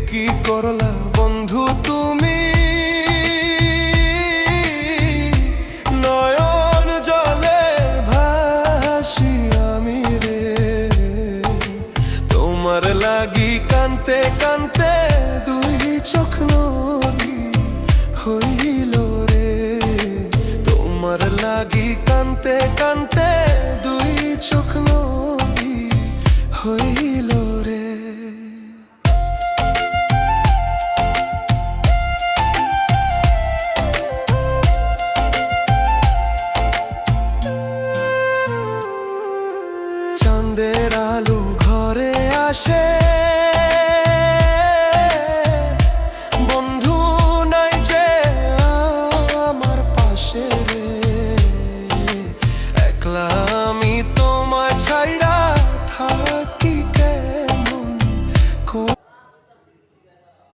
কি করলা বন্ধু তুমি, নয়ন জলে ভাসি আমি রে। তোমার লাগি কানতে কানতে দুই চোখ নদী হইল রে। তোমার লাগি কানতে কানতে দুই চোখ নদী হইল।